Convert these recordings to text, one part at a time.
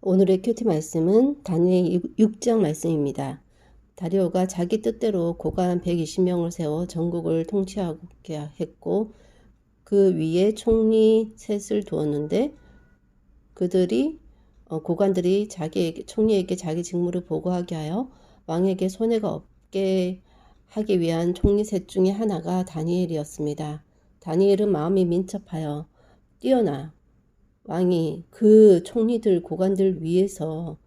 오늘의 큐티 말씀은 다니엘 6장 말씀입니다. 다리오가 자기 뜻대로 고관 120명을 세워 전국을 통치하게 했고 그 위에 총리 셋을 두었는데 그들이 고관들이 총리에게 자기 직무를 보고하게 하여 왕에게 손해가 없게 하기 위한 총리 셋 중에 하나가 다니엘이었습니다. 다니엘은 마음이 민첩하여 뛰어나 왕이 그 총리들 고관들 위해서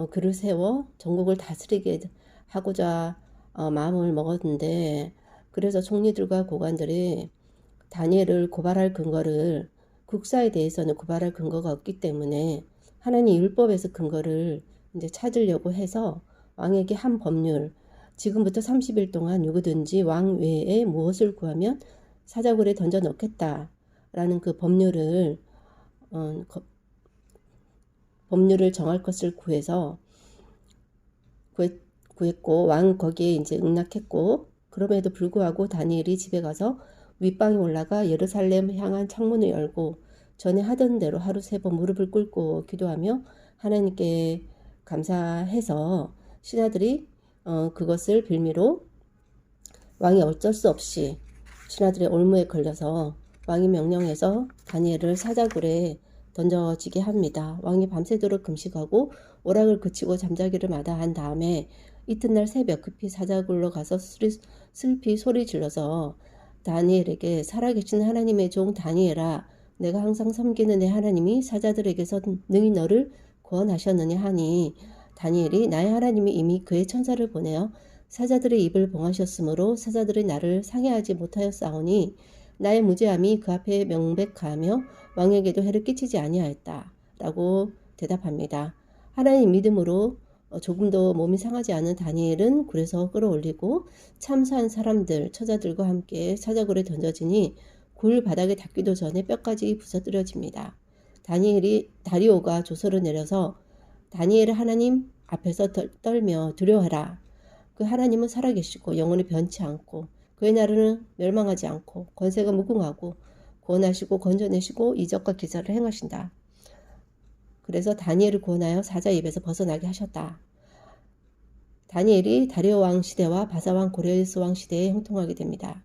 그를 세워 전국을 다스리게 하고자 마음을 먹었는데, 그래서 총리들과 고관들이 다니엘을 고발할 근거를, 국사에 대해서는 고발할 근거가 없기 때문에 하나님 율법에서 근거를 이제 찾으려고 해서 왕에게 한 법률, 지금부터 30일 동안 누구든지 왕 외에 무엇을 구하면 사자굴에 던져 넣겠다라는 그 법률을 정할 것을 구했고 왕 거기에 이제 응낙했고, 그럼에도 불구하고 다니엘이 집에 가서 윗방에 올라가 예루살렘 향한 창문을 열고 전에 하던 대로 하루 3번 무릎을 꿇고 기도하며 하나님께 감사해서 신하들이 그것을 빌미로 왕이 어쩔 수 없이 신하들의 올무에 걸려서 왕이 명령해서 다니엘을 사자굴에 던져지게 합니다. 왕이 밤새도록 금식하고 오락을 그치고 잠자기를 마다한 다음에 이튿날 새벽 급히 사자굴로 가서 슬피 소리 질러서 다니엘에게 살아계신 하나님의 종 다니엘아, 내가 항상 섬기는 내 하나님이 사자들에게서 능히 너를 구원하셨느냐 하니, 다니엘이 나의 하나님이 이미 그의 천사를 보내어 사자들의 입을 봉하셨으므로 사자들이 나를 상해하지 못하였사오니 나의 무죄함이 그 앞에 명백하며 왕에게도 해를 끼치지 아니하였다 라고 대답합니다. 하나님 믿음으로 조금도 몸이 상하지 않은 다니엘은 굴에서 끌어올리고 참수한 사람들, 처자들과 함께 사자굴에 던져지니 굴 바닥에 닿기도 전에 뼈까지 부서뜨려집니다. 다리오가 조서를 내려서 다니엘을 하나님 앞에서 떨며 두려워하라. 그 하나님은 살아계시고 영원히 변치 않고 그의 나라는 멸망하지 않고 권세가 무궁하고 구원하시고 건져내시고 이적과 기사를 행하신다. 그래서 다니엘을 구원하여 사자 입에서 벗어나게 하셨다. 다니엘이 다리오 왕 시대와 바사 왕 고레스 왕 시대에 형통하게 됩니다.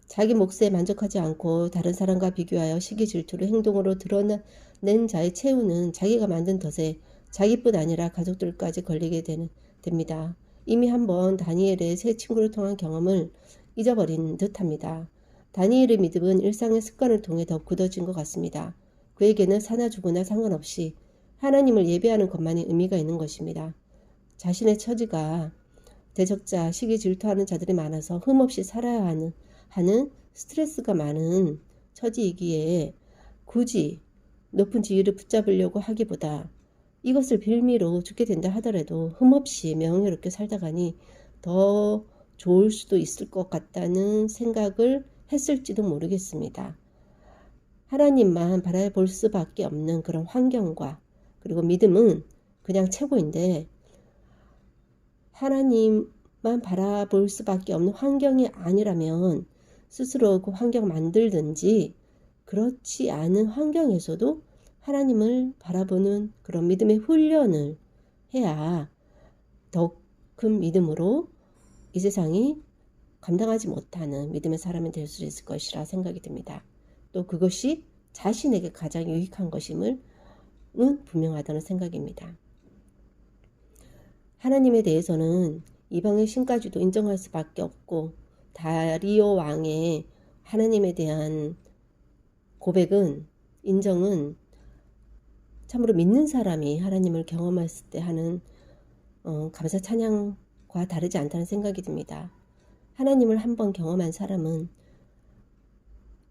자기 몫에 만족하지 않고 다른 사람과 비교하여 시기 질투로 행동으로 드러낸 자의 최후는 자기가 만든 덫에 자기뿐 아니라 가족들까지 걸리게 됩니다. 이미 한번 다니엘의 새 친구를 통한 경험을 잊어버린 듯합니다. 다니엘의 믿음은 일상의 습관을 통해 더 굳어진 것 같습니다. 그에게는 사나 죽으나 상관없이 하나님을 예배하는 것만이 의미가 있는 것입니다. 자신의 처지가 대적자, 시기 질투하는 자들이 많아서 흠없이 살아야 하는 스트레스가 많은 처지이기에 굳이 높은 지위를 붙잡으려고 하기보다 이것을 빌미로 죽게 된다 하더라도 흠없이 명예롭게 살다 가니 더 좋을 수도 있을 것 같다는 생각을 했을지도 모르겠습니다. 하나님만 바라볼 수밖에 없는 그런 환경과 그리고 믿음은 그냥 최고인데, 하나님만 바라볼 수밖에 없는 환경이 아니라면 스스로 그 환경을 만들든지, 그렇지 않은 환경에서도 하나님을 바라보는 그런 믿음의 훈련을 해야 더욱 큰 믿음으로 이 세상이 감당하지 못하는 믿음의 사람이 될 수 있을 것이라 생각이 듭니다. 또 그것이 자신에게 가장 유익한 것임은 분명하다는 생각입니다. 하나님에 대해서는 이방의 신까지도 인정할 수밖에 없고, 다리오 왕의 하나님에 대한 인정은 참으로 믿는 사람이 하나님을 경험했을 때 하는 감사 찬양과 다르지 않다는 생각이 듭니다. 하나님을 한번 경험한 사람은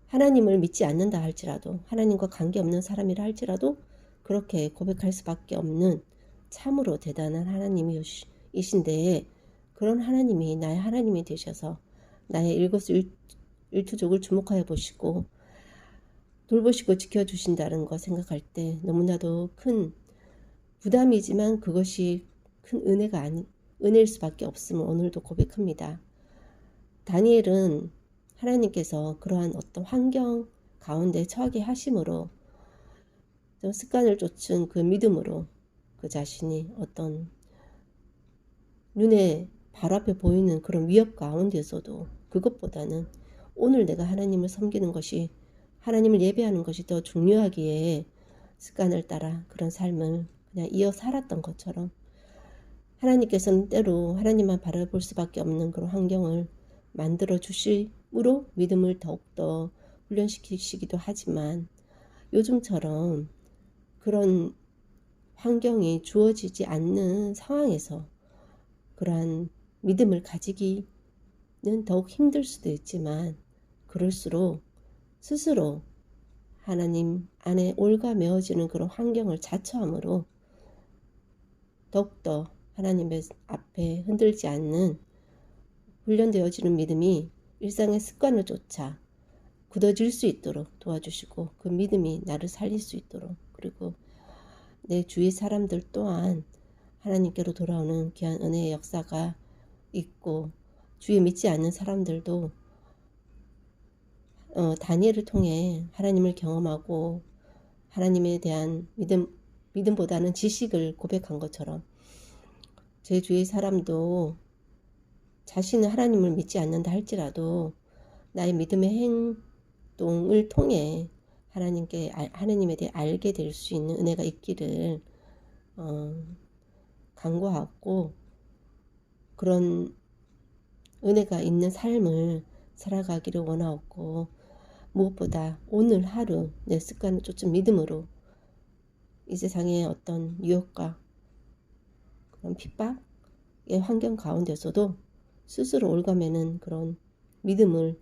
하나님을 믿지 않는다 할지라도, 하나님과 관계없는 사람이라 할지라도 그렇게 고백할 수밖에 없는 참으로 대단한 하나님이신데, 그런 하나님이 나의 하나님이 되셔서 나의 일거수일투족을 주목하여 보시고 돌보시고 지켜주신다는 거 생각할 때 너무나도 큰 부담이지만 그것이 큰 은혜일 수밖에 없음을 오늘도 고백합니다. 다니엘은 하나님께서 그러한 어떤 환경 가운데 처하게 하심으로 습관을 쫓은 그 믿음으로 그 자신이 어떤 눈에 바로 앞에 보이는 그런 위협 가운데서도 그것보다는 오늘 내가 하나님을 섬기는 것이, 하나님을 예배하는 것이 더 중요하기에 습관을 따라 그런 삶을 그냥 이어 살았던 것처럼, 하나님께서는 때로 하나님만 바라볼 수밖에 없는 그런 환경을 만들어 주심으로 믿음을 더욱더 훈련시키시기도 하지만, 요즘처럼 그런 환경이 주어지지 않는 상황에서 그러한 믿음을 가지기는 더욱 힘들 수도 있지만, 그럴수록 스스로 하나님 안에 올가매어지는 그런 환경을 자처함으로 더욱더 하나님의 앞에 흔들지 않는 훈련되어지는 믿음이 일상의 습관을 쫓아 굳어질 수 있도록 도와주시고, 그 믿음이 나를 살릴 수 있도록, 그리고 내 주위 사람들 또한 하나님께로 돌아오는 귀한 은혜의 역사가 있고, 주위에 믿지 않는 사람들도 다니엘을 통해 하나님을 경험하고 하나님에 대한 믿음보다는 지식을 고백한 것처럼, 제 주위 사람도 자신은 하나님을 믿지 않는다 할지라도 나의 믿음의 행동을 통해 하나님에 대해 알게 될 수 있는 은혜가 있기를 간구하고, 그런 은혜가 있는 삶을 살아가기를 원하옵고, 무엇보다 오늘 하루 내 습관을 쫓은 믿음으로 이 세상의 어떤 유혹과 그런 핍박의 환경 가운데서도 스스로 올가매는 그런 믿음을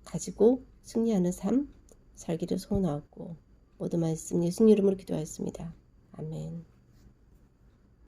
가지고 승리하는 삶 살기를 소원하옵고, 모든 말씀 예수님 이름으로 기도하였습니다. 아멘.